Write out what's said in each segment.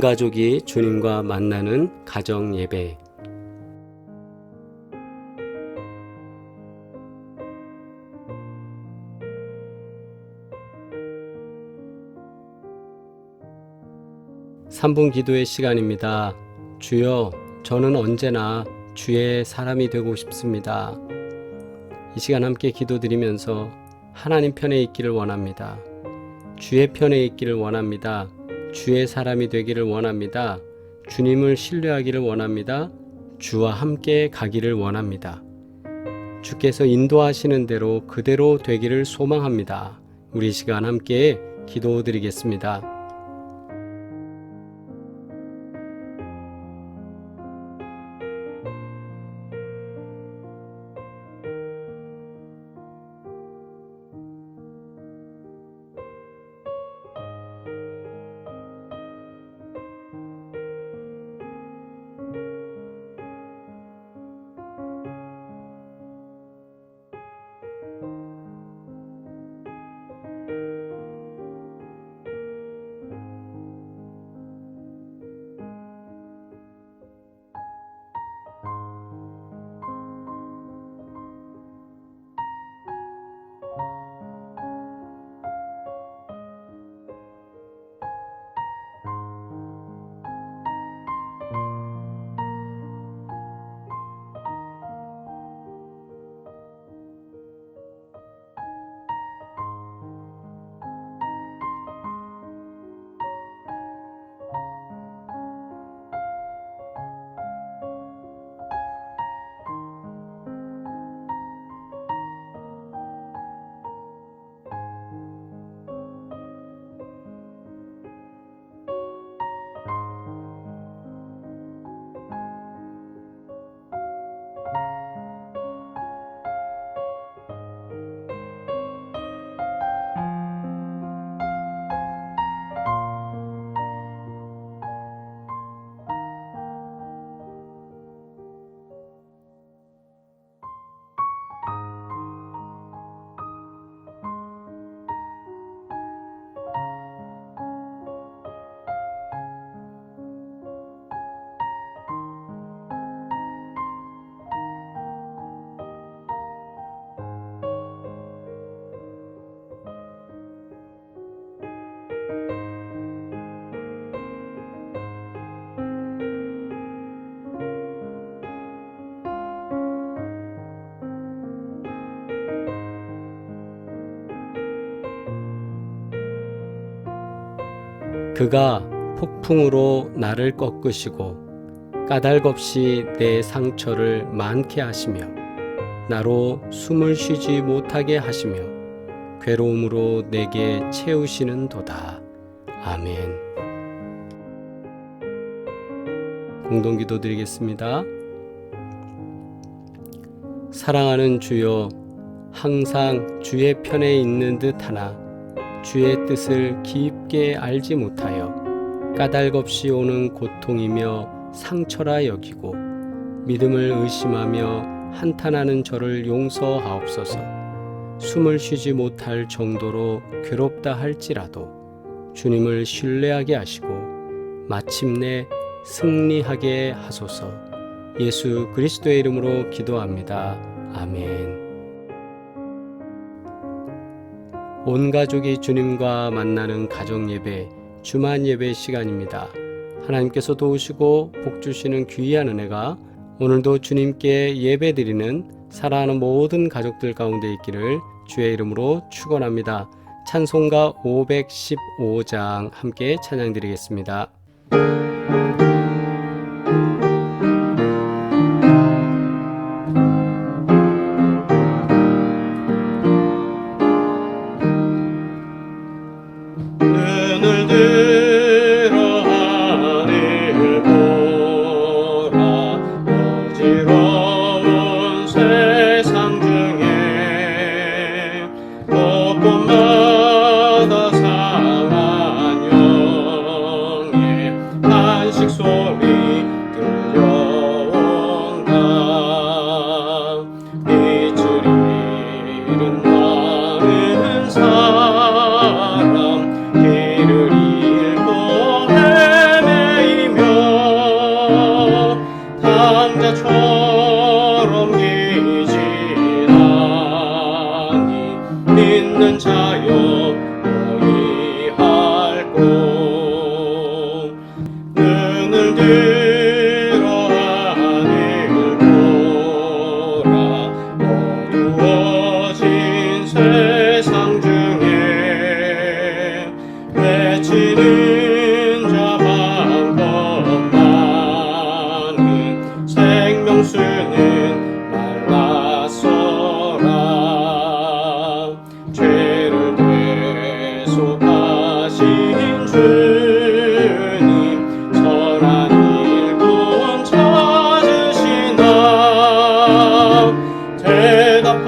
온 가족이 주님과 만나는 가정 예배. (3분) 기도의 시간입니다. 주여, 저는 언제나 주의 사람이 되고 싶습니다. 이 시간 함께 기도드리면서 하나님 편에 있기를 원합니다. 주의 편에 있기를 원합니다. 주의 사람이 되기를 원합니다. 주님을 신뢰하기를 원합니다. 주와 함께 가기를 원합니다. 주께서 인도하시는 대로 그대로 되기를 소망합니다. 우리 시간 함께 기도드리겠습니다. 그가 폭풍으로 나를 꺾으시고 까닭없이 내 상처를 많게 하시며 나로 숨을 쉬지 못하게 하시며 괴로움으로 내게 채우시는도다. 아멘. 공동기도 드리겠습니다. 사랑하는 주여, 항상 주의 편에 있는 듯하나 주의 뜻을 깊게 알지 못하여 까닭없이 오는 고통이며 상처라 여기고 믿음을 의심하며 한탄하는 저를 용서하옵소서. 숨을 쉬지 못할 정도로 괴롭다 할지라도 주님을 신뢰하게 하시고 마침내 승리하게 하소서. 예수 그리스도의 이름으로 기도합니다. 아멘. 온 가족이 주님과 만나는 가정 예배, 주만 예배 시간입니다. 하나님께서 도우시고 복 주시는 귀한 은혜가 오늘도 주님께 예배드리는 사랑하는 모든 가족들 가운데 있기를 주의 이름으로 축원합니다. 찬송가 515장 함께 찬양드리겠습니다. 곳곳마다 상한 영예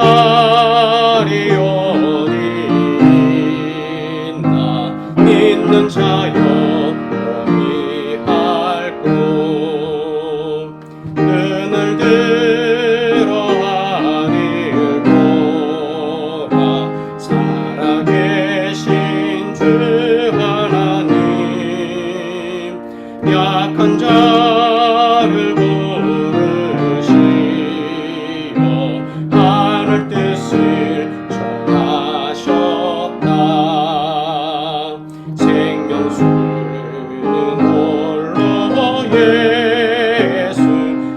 대답하리 어디 있나 믿는 자여 어디할꼬 눈을 들어 하늘 보라 살아계신 주 하나님 약한 자를 부르시어 하늘 뜻을 전하셨다 생명수는 홀로 예수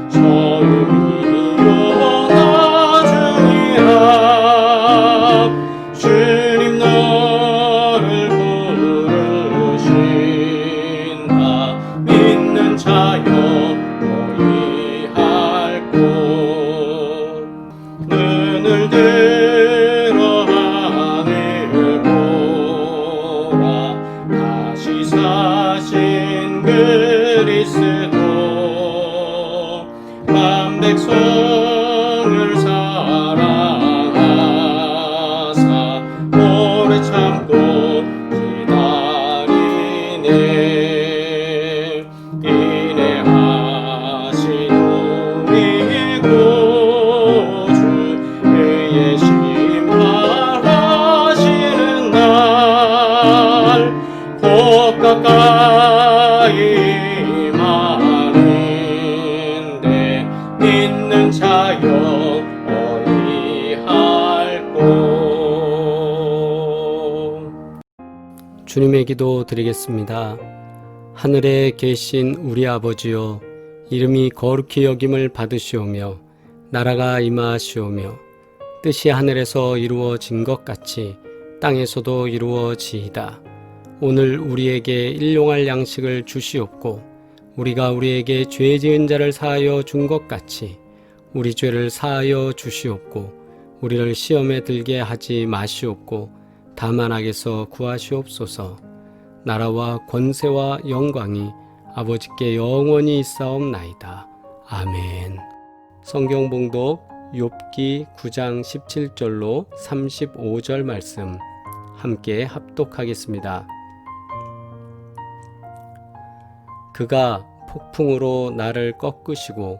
저음이요 나중이라 주님 너를 부르신다 믿는 자여 어이할꼬 눈을 들어 하늘 보라 다시 사신 그리스도 만 백성을 사랑하사 오래 참고 기다리네 인내하신 우리 구주 그의 심판하시는 날 곧 가까이 임하는데 믿는 자여 어이할꼬 주님의 기도 드리겠습니다. 하늘에 계신 우리 아버지여 이름이 거룩히 여김을 받으시오며 나라가 임하시오며 뜻이 하늘에서 이루어진 것 같이 땅에서도 이루어지이다. 오늘 우리에게 일용할 양식을 주시옵고 우리가 우리에게 죄 지은 자를 사하여 준 것 같이 우리 죄를 사하여 주시옵고 우리를 시험에 들게 하지 마시옵고 다만 악에서 구하시옵소서. 나라와 권세와 영광이 아버지께 영원히 있사옵나이다. 아멘. 성경 봉독 욥기 9장 17절로 35절 말씀 함께 합독하겠습니다. 그가 폭풍으로 나를 꺾으시고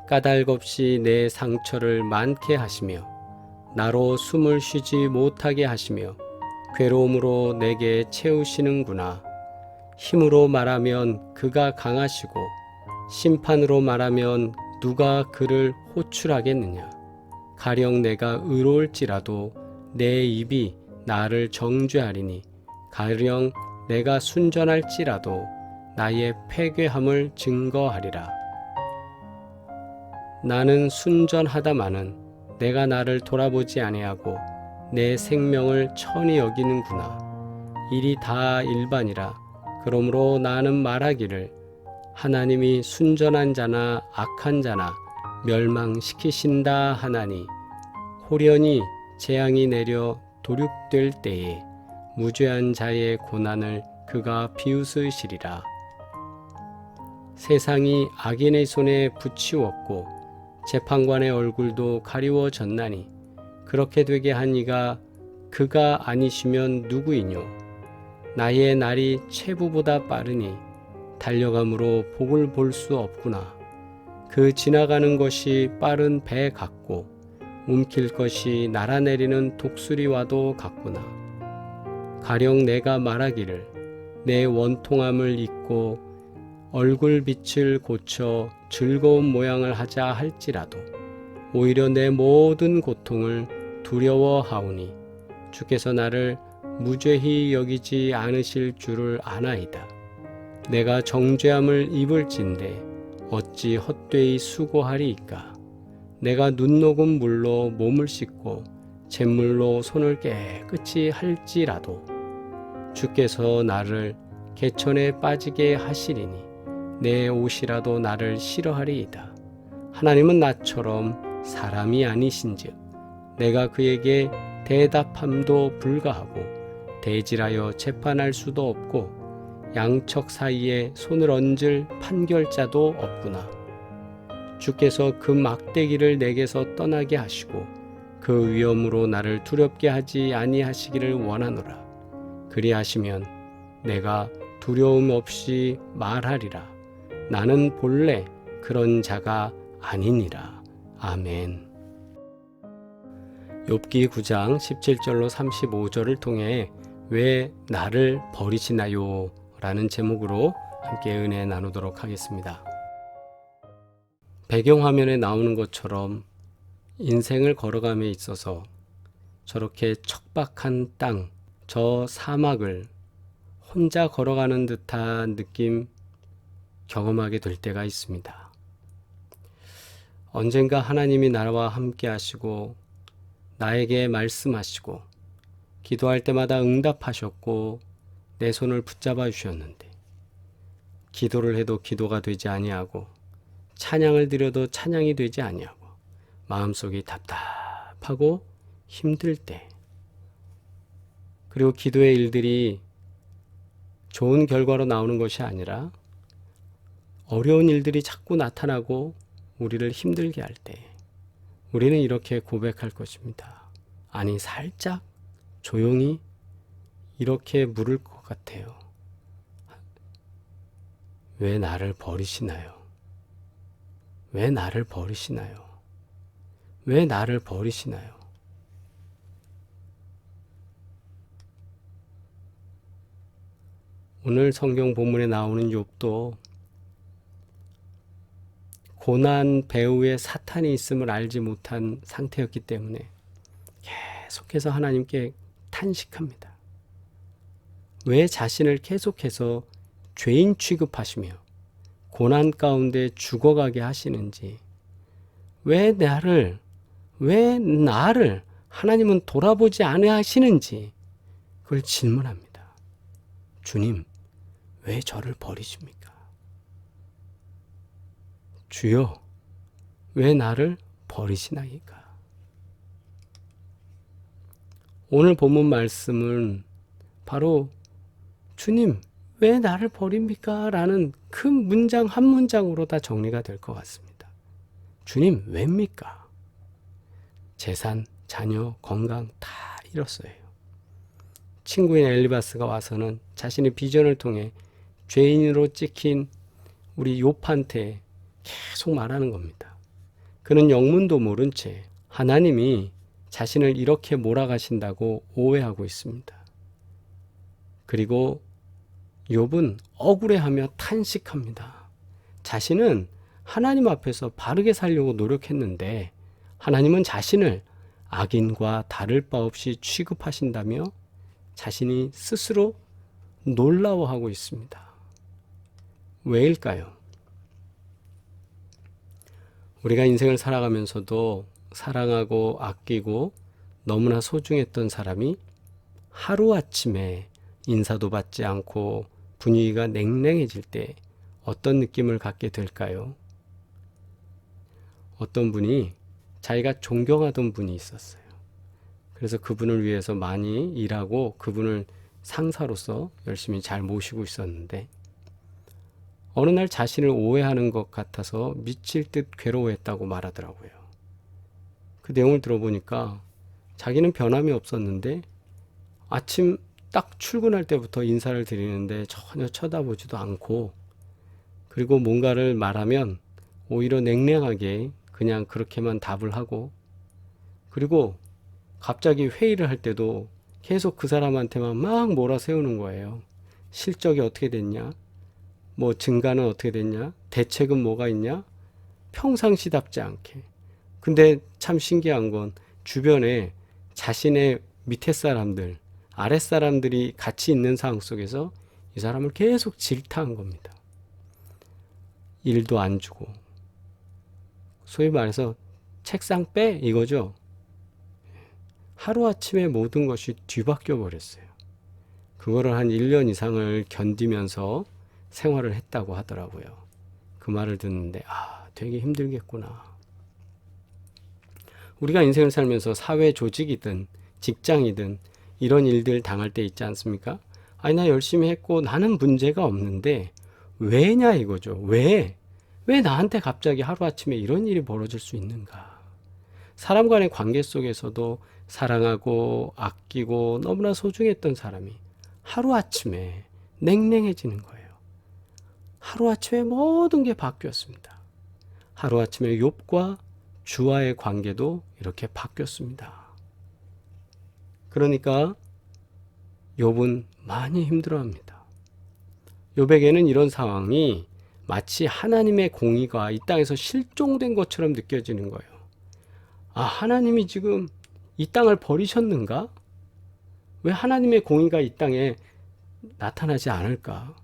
까닭없이 내 상처를 많게 하시며 나로 숨을 쉬지 못하게 하시며 괴로움으로 내게 채우시는구나. 힘으로 말하면 그가 강하시고 심판으로 말하면 누가 그를 호출하겠느냐. 가령 내가 의로울지라도 내 입이 나를 정죄하리니 가령 내가 순전할지라도 나의 패괴함을 증거하리라. 나는 순전하다마는 내가 나를 돌아보지 아니하고 내 생명을 천히 여기는구나. 일이 다 일반이라. 그러므로 나는 말하기를 하나님이 순전한 자나 악한 자나 멸망시키신다 하나니 호련히 재앙이 내려 도륙될 때에 무죄한 자의 고난을 그가 비웃으시리라. 세상이 악인의 손에 붙이웠고 재판관의 얼굴도 가리워졌나니 그렇게 되게 한 이가 그가 아니시면 누구이뇨. 나의 날이 체부보다 빠르니 달려감으로 복을 볼 수 없구나. 그 지나가는 것이 빠른 배 같고 움킬 것이 날아내리는 독수리와도 같구나. 가령 내가 말하기를 내 원통함을 잊고 얼굴 빛을 고쳐 즐거운 모양을 하자 할지라도 오히려 내 모든 고통을 두려워하오니 주께서 나를 무죄히 여기지 않으실 줄을 아나이다. 내가 정죄함을 입을진대 어찌 헛되이 수고하리이까. 내가 눈 녹은 물로 몸을 씻고 잿물로 손을 깨끗이 할지라도 주께서 나를 개천에 빠지게 하시리니 내 옷이라도 나를 싫어하리이다. 하나님은 나처럼 사람이 아니신즉 내가 그에게 대답함도 불가하고 대질하여 재판할 수도 없고 양척 사이에 손을 얹을 판결자도 없구나. 주께서 그 막대기를 내게서 떠나게 하시고 그 위험으로 나를 두렵게 하지 아니하시기를 원하노라. 그리하시면 내가 두려움 없이 말하리라. 나는 본래 그런 자가 아니니라. 아멘. 욥기 9장 17절로 35절을 통해 왜 나를 버리시나요? 라는 제목으로 함께 은혜 나누도록 하겠습니다. 배경화면에 나오는 것처럼 인생을 걸어감에 있어서 저렇게 척박한 땅, 저 사막을 혼자 걸어가는 듯한 느낌 경험하게 될 때가 있습니다. 언젠가 하나님이 나와 함께 하시고 나에게 말씀하시고 기도할 때마다 응답하셨고 내 손을 붙잡아 주셨는데 기도를 해도 기도가 되지 아니하고 찬양을 드려도 찬양이 되지 아니하고 마음속이 답답하고 힘들 때, 그리고 기도의 일들이 좋은 결과로 나오는 것이 아니라 어려운 일들이 자꾸 나타나고 우리를 힘들게 할 때 우리는 이렇게 고백할 것입니다. 아니, 살짝 조용히 이렇게 물을 것 같아요. 왜 나를 버리시나요? 왜 나를 버리시나요? 왜 나를 버리시나요? 오늘 성경 본문에 나오는 욥도 고난 배후에 사탄이 있음을 알지 못한 상태였기 때문에 계속해서 하나님께 탄식합니다. 왜 자신을 계속해서 죄인 취급하시며 고난 가운데 죽어가게 하시는지, 왜 나를 하나님은 돌아보지 않으시는지 그걸 질문합니다. 주님, 왜 저를 버리십니까? 주여, 왜 나를 버리시나이까? 오늘 본문 말씀은 바로 주님, 왜 나를 버립니까? 라는 큰 문장 한 문장으로 다 정리가 될 것 같습니다. 주님, 왜입니까? 재산, 자녀, 건강 다 잃었어요. 친구인 엘리바스가 와서는 자신의 비전을 통해 죄인으로 찍힌 우리 욥한테 계속 말하는 겁니다. 그는 영문도 모른 채 하나님이 자신을 이렇게 몰아가신다고 오해하고 있습니다. 그리고 욥은 억울해하며 탄식합니다. 자신은 하나님 앞에서 바르게 살려고 노력했는데 하나님은 자신을 악인과 다를 바 없이 취급하신다며 자신이 스스로 놀라워하고 있습니다. 왜일까요? 우리가 인생을 살아가면서도 사랑하고 아끼고 너무나 소중했던 사람이 하루아침에 인사도 받지 않고 분위기가 냉랭해질 때 어떤 느낌을 갖게 될까요? 어떤 분이 자기가 존경하던 분이 있었어요. 그래서 그분을 위해서 많이 일하고 그분을 상사로서 열심히 잘 모시고 있었는데 어느 날 자신을 오해하는 것 같아서 미칠 듯 괴로워했다고 말하더라고요. 그 내용을 들어보니까 자기는 변함이 없었는데 아침 딱 출근할 때부터 인사를 드리는데 전혀 쳐다보지도 않고, 그리고 뭔가를 말하면 오히려 냉랭하게 그냥 그렇게만 답을 하고, 그리고 갑자기 회의를 할 때도 계속 그 사람한테만 막 몰아세우는 거예요. 실적이 어떻게 됐냐? 뭐 증가는 어떻게 됐냐? 대책은 뭐가 있냐? 평상시답지 않게. 근데 참 신기한 건 주변에 자신의 밑에 사람들, 아랫사람들이 같이 있는 상황 속에서 이 사람을 계속 질타한 겁니다. 일도 안 주고, 소위 말해서 책상 빼 이거죠. 하루아침에 모든 것이 뒤바뀌어 버렸어요. 그거를 한 1년 이상을 견디면서 생활을 했다고 하더라고요. 그 말을 듣는데 되게 힘들겠구나. 우리가 인생을 살면서 사회 조직이든 직장이든 이런 일들 당할 때 있지 않습니까? 아니, 나 열심히 했고 나는 문제가 없는데 왜냐 이거죠. 왜 왜 나한테 갑자기 하루아침에 이런 일이 벌어질 수 있는가? 사람 간의 관계 속에서도 사랑하고 아끼고 너무나 소중했던 사람이 하루아침에 냉랭해지는 거예요. 하루아침에 모든 게 바뀌었습니다. 하루아침에 욥과 주와의 관계도 이렇게 바뀌었습니다. 그러니까 욥은 많이 힘들어합니다. 욥에게는 이런 상황이 마치 하나님의 공의가 이 땅에서 실종된 것처럼 느껴지는 거예요. 아, 하나님이 지금 이 땅을 버리셨는가? 왜 하나님의 공의가 이 땅에 나타나지 않을까?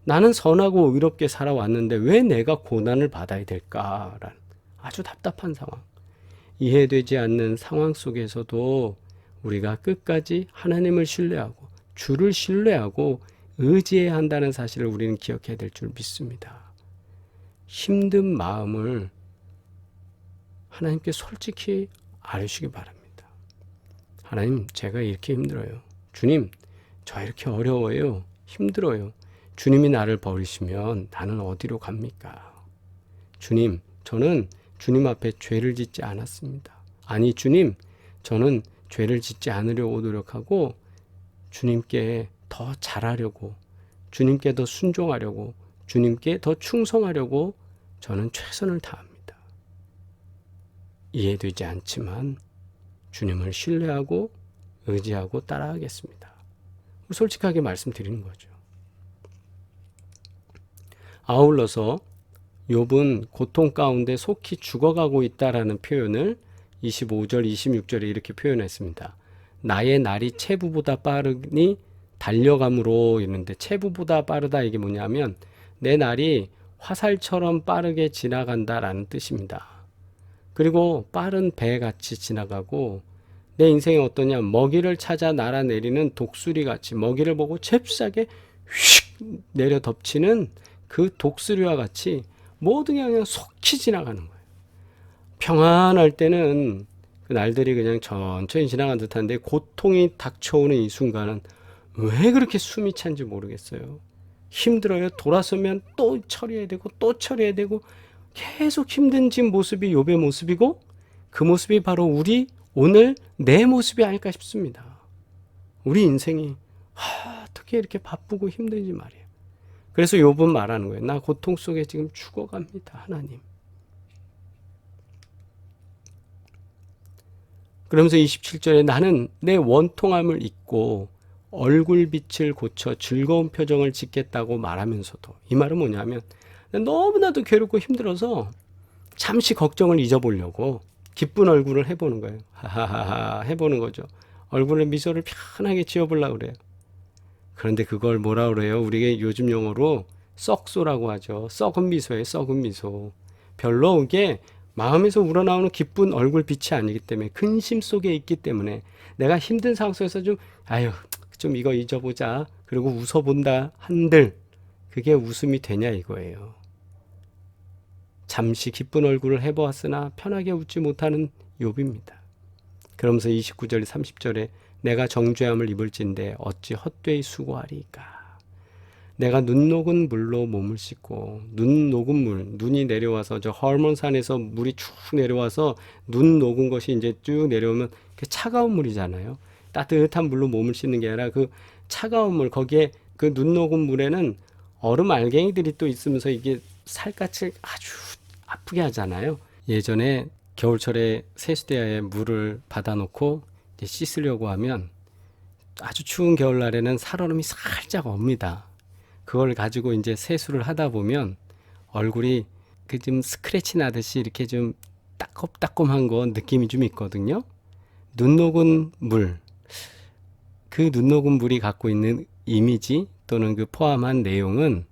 나는 선하고 의롭게 살아왔는데 왜 내가 고난을 받아야 될까라는 아주 답답한 상황. 이해되지 않는 상황 속에서도 우리가 끝까지 하나님을 신뢰하고 주를 신뢰하고 의지해야 한다는 사실을 우리는 기억해야 될 줄 믿습니다. 힘든 마음을 하나님께 솔직히 아뢰시기 바랍니다. 하나님, 제가 이렇게 힘들어요. 주님, 저 이렇게 어려워요. 힘들어요. 주님이 나를 버리시면 나는 어디로 갑니까? 주님, 저는 주님 앞에 죄를 짓지 않았습니다. 아니, 주님, 저는 죄를 짓지 않으려고 노력하고 주님께 더 잘하려고, 주님께 더 순종하려고, 주님께 더 충성하려고 저는 최선을 다합니다. 이해되지 않지만 주님을 신뢰하고 의지하고 따라가겠습니다. 솔직하게 말씀드리는 거죠. 아울러서 욥은 고통 가운데 속히 죽어가고 있다라는 표현을 25절, 26절에 이렇게 표현했습니다. 나의 날이 체부보다 빠르니 달려감으로 이러는데, 체부보다 빠르다 이게 뭐냐면 내 날이 화살처럼 빠르게 지나간다라는 뜻입니다. 그리고 빠른 배같이 지나가고, 내 인생이 어떠냐, 먹이를 찾아 날아내리는 독수리같이 먹이를 보고 잽싸게 휙 내려 덮치는 그 독수리와 같이 모든 게 그냥 속히 지나가는 거예요. 평안할 때는 그 날들이 그냥 천천히 지나간 듯한데 고통이 닥쳐오는 이 순간은 왜 그렇게 숨이 찬지 모르겠어요. 힘들어요. 돌아서면 또 처리해야 되고 또 처리해야 되고 계속 힘든 집 모습이 욥의 모습이고, 그 모습이 바로 우리 오늘 내 모습이 아닐까 싶습니다. 우리 인생이 어떻게 이렇게 바쁘고 힘든지 말이에요. 그래서 욥은 말하는 거예요. 나 고통 속에 지금 죽어갑니다, 하나님. 그러면서 27절에 나는 내 원통함을 잊고 얼굴빛을 고쳐 즐거운 표정을 짓겠다고 말하면서도, 이 말은 뭐냐면 너무나도 괴롭고 힘들어서 잠시 걱정을 잊어보려고 기쁜 얼굴을 해보는 거예요. 하하하하 해보는 거죠. 얼굴에 미소를 편하게 지어보려고 그래요. 그런데 그걸 뭐라 그래요? 우리가 요즘 용어로 썩소라고 하죠. 썩은 미소예요. 썩은 미소. 별로 이게 마음에서 우러나오는 기쁜 얼굴빛이 아니기 때문에, 근심 속에 있기 때문에 내가 힘든 상황 속에서 좀 이거 잊어보자, 그리고 웃어본다 한들 그게 웃음이 되냐 이거예요. 잠시 기쁜 얼굴을 해보았으나 편하게 웃지 못하는 욥입니다. 그러면서 29절 30절에 내가 정죄함을 입을진데 어찌 헛되이 수고하리까. 내가 눈 녹은 물로 몸을 씻고, 눈 녹은 물, 눈이 내려와서 저 허먼산에서 물이 쭉 내려와서 눈 녹은 것이 이제 쭉 내려오면 그 차가운 물이잖아요. 따뜻한 물로 몸을 씻는 게 아니라 그 차가운 물, 거기에 그 눈 녹은 물에는 얼음 알갱이들이 또 있으면서 이게 살갗을 아주 아프게 하잖아요. 예전에 겨울철에 세수대야에 물을 받아놓고 이제 씻으려고 하면 아주 추운 겨울날에는 살얼음이 살짝 옵니다. 그걸 가지고 이제 세수를 하다 보면 얼굴이 그 좀 스크래치 나듯이 이렇게 좀 따끔따끔한 거 느낌이 좀 있거든요. 눈 녹은 물, 그 눈 녹은 물이 갖고 있는 이미지 또는 그 포함한 내용은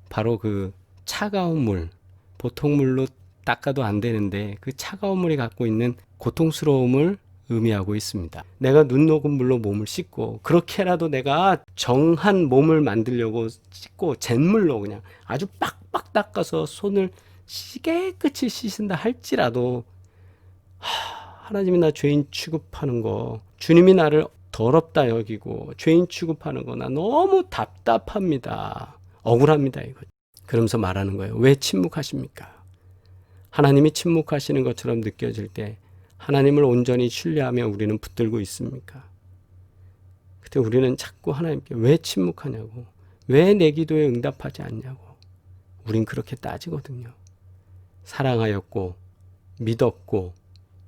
바로 그 차가운 물, 보통 물로 닦아도 안 되는데 그 차가운 물이 갖고 있는 고통스러움을 의미하고 있습니다. 내가 눈 녹은 물로 몸을 씻고, 그렇게라도 내가 정한 몸을 만들려고 씻고 잿물로 그냥 아주 빡빡 닦아서 손을 깨끗이 씻은다 할지라도 하나님이 나 죄인 취급하는 거, 주님이 나를 더럽다 여기고 죄인 취급하는 거 나 너무 답답합니다. 억울합니다 이거. 그러면서 말하는 거예요. 왜 침묵하십니까? 하나님이 침묵하시는 것처럼 느껴질 때 하나님을 온전히 신뢰하며 우리는 붙들고 있습니까? 그때 우리는 자꾸 하나님께 왜 침묵하냐고, 왜 내 기도에 응답하지 않냐고 우린 그렇게 따지거든요. 사랑하였고 믿었고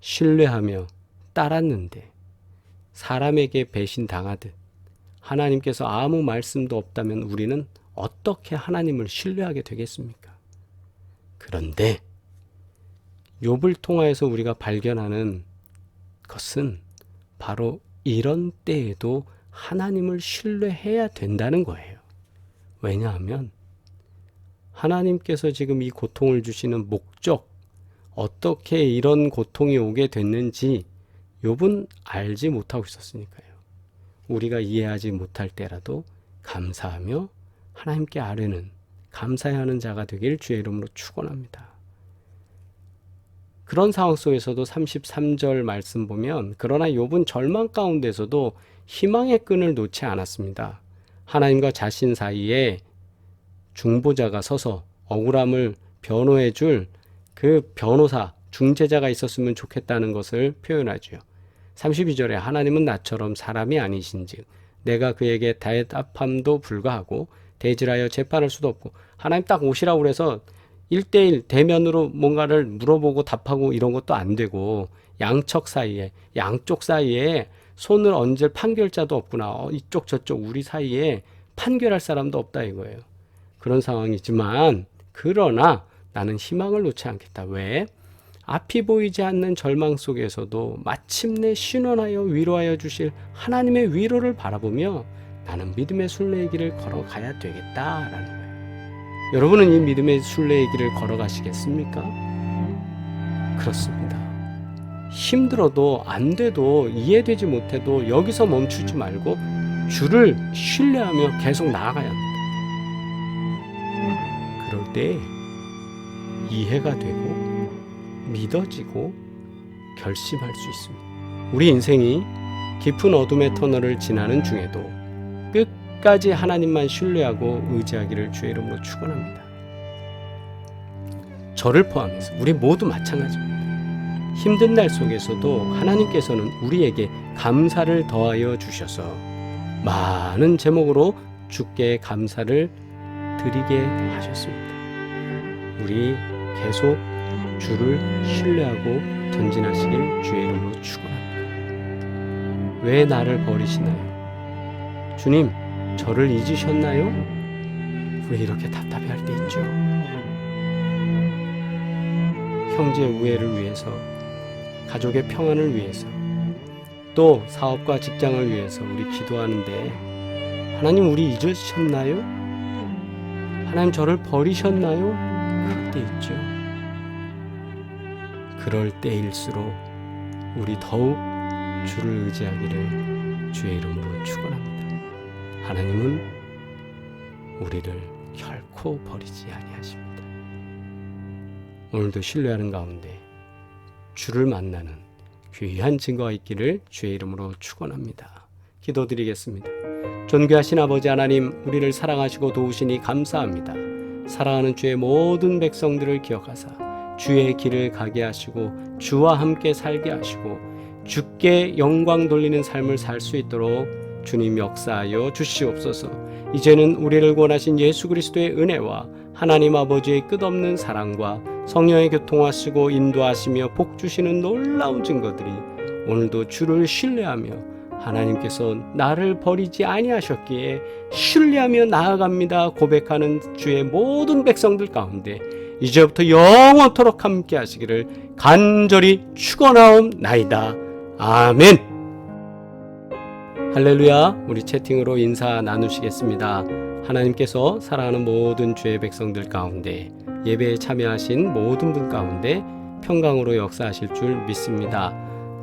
신뢰하며 따랐는데 사람에게 배신당하듯 하나님께서 아무 말씀도 없다면 우리는 어떻게 하나님을 신뢰하게 되겠습니까? 그런데 욥을 통하여서 우리가 발견하는 것은 바로 이런 때에도 하나님을 신뢰해야 된다는 거예요. 왜냐하면 하나님께서 지금 이 고통을 주시는 목적, 어떻게 이런 고통이 오게 됐는지 욥은 알지 못하고 있었으니까요. 우리가 이해하지 못할 때라도 감사하며 하나님께 아뢰는 감사해야 하는 자가 되길 주의 이름으로 축원합니다. 그런 상황 속에서도 33절 말씀 보면 그러나 욥은 절망 가운데서도 희망의 끈을 놓지 않았습니다. 하나님과 자신 사이에 중보자가 서서 억울함을 변호해 줄 그 변호사, 중재자가 있었으면 좋겠다는 것을 표현하죠. 32절에 하나님은 나처럼 사람이 아니신즉 내가 그에게 대답함도 불가하고 대질하여 재판할 수도 없고, 하나님 딱 오시라고 그래서 1대1 대면으로 뭔가를 물어보고 답하고 이런 것도 안 되고 양쪽 사이에 손을 얹을 판결자도 없구나. 이쪽 저쪽 우리 사이에 판결할 사람도 없다 이거예요. 그런 상황이지만 그러나 나는 희망을 놓지 않겠다. 왜? 앞이 보이지 않는 절망 속에서도 마침내 신원하여 위로하여 주실 하나님의 위로를 바라보며 나는 믿음의 순례의 길을 걸어가야 되겠다라는 거예요. 여러분은 이 믿음의 순례의 길을 걸어가시겠습니까? 그렇습니다. 힘들어도 안 돼도 이해되지 못해도 여기서 멈추지 말고 주를 신뢰하며 계속 나아가야 합니다. 그럴 때 이해가 되고 믿어지고 결심할 수 있습니다. 우리 인생이 깊은 어둠의 터널을 지나는 중에도 끝까지 하나님만 신뢰하고 의지하기를 주의 이름으로 축원합니다. 저를 포함해서 우리 모두 마찬가지입니다. 힘든 날 속에서도 하나님께서는 우리에게 감사를 더하여 주셔서 많은 제목으로 주께 감사를 드리게 하셨습니다. 우리 계속 주를 신뢰하고 전진하시길 주의 이름으로 축원합니다. 왜 나를 버리시나요? 주님, 저를 잊으셨나요? 우리 이렇게 답답해할 때 있죠. 형제 우애를 위해서, 가족의 평안을 위해서, 또 사업과 직장을 위해서 우리 기도하는데 하나님 우리 잊으셨나요? 하나님 저를 버리셨나요? 그럴 때 있죠. 그럴 때일수록 우리 더욱 주를 의지하기를 주의 이름으로 축원합니다. 하나님은 우리를 결코 버리지 아니하십니다. 오늘도 신뢰하는 가운데 주를 만나는 귀한 증거가 있기를 주의 이름으로 축원합니다. 기도드리겠습니다. 존귀하신 아버지 하나님, 우리를 사랑하시고 도우시니 감사합니다. 사랑하는 주의 모든 백성들을 기억하사 주의 길을 가게 하시고 주와 함께 살게 하시고 주께 영광 돌리는 삶을 살 수 있도록 주님 역사하여 주시옵소서. 이제는 우리를 구원하신 예수 그리스도의 은혜와 하나님 아버지의 끝없는 사랑과 성령의 교통하시고 인도하시며 복 주시는 놀라운 증거들이 오늘도 주를 신뢰하며 하나님께서 나를 버리지 아니하셨기에 신뢰하며 나아갑니다 고백하는 주의 모든 백성들 가운데 이제부터 영원토록 함께 하시기를 간절히 축원하옵나이다. 아멘. 할렐루야. 우리 채팅으로 인사 나누시겠습니다. 하나님께서 사랑하는 모든 주의 백성들 가운데 예배에 참여하신 모든 분 가운데 평강으로 역사하실 줄 믿습니다.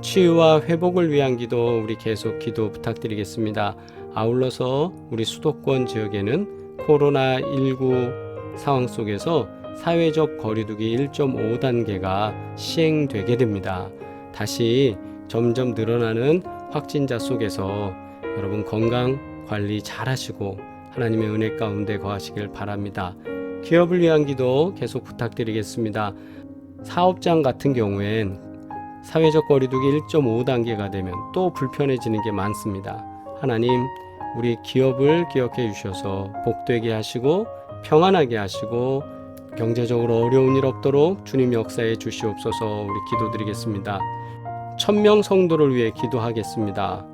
치유와 회복을 위한 기도 우리 계속 기도 부탁드리겠습니다. 아울러서 우리 수도권 지역에는 코로나19 상황 속에서 사회적 거리두기 1.5단계가 시행되게 됩니다. 다시 점점 늘어나는 확진자 속에서 여러분 건강 관리 잘 하시고 하나님의 은혜 가운데 거하시길 바랍니다. 기업을 위한 기도 계속 부탁드리겠습니다. 사업장 같은 경우엔 사회적 거리두기 1.5단계가 되면 또 불편해지는 게 많습니다. 하나님, 우리 기업을 기억해 주셔서 복되게 하시고 평안하게 하시고 경제적으로 어려운 일 없도록 주님 역사해 주시옵소서. 우리 기도드리겠습니다. 1000명 성도를 위해 기도하겠습니다.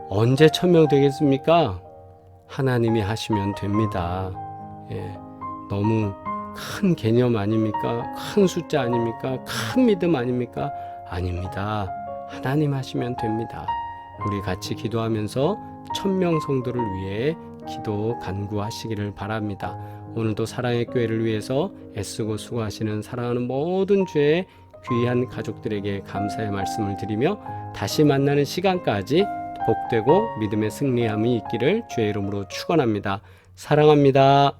언제 1000명 되겠습니까? 하나님이 하시면 됩니다. 너무 큰 개념 아닙니까? 큰 숫자 아닙니까? 큰 믿음 아닙니까? 아닙니다. 하나님 하시면 됩니다. 우리 같이 기도하면서 1000명 성도를 위해 기도 간구하시기를 바랍니다. 오늘도 사랑의 교회를 위해서 애쓰고 수고하시는 사랑하는 모든 주의 귀한 가족들에게 감사의 말씀을 드리며 다시 만나는 시간까지 복되고 믿음의 승리함이 있기를 주의 이름으로 축원합니다. 사랑합니다.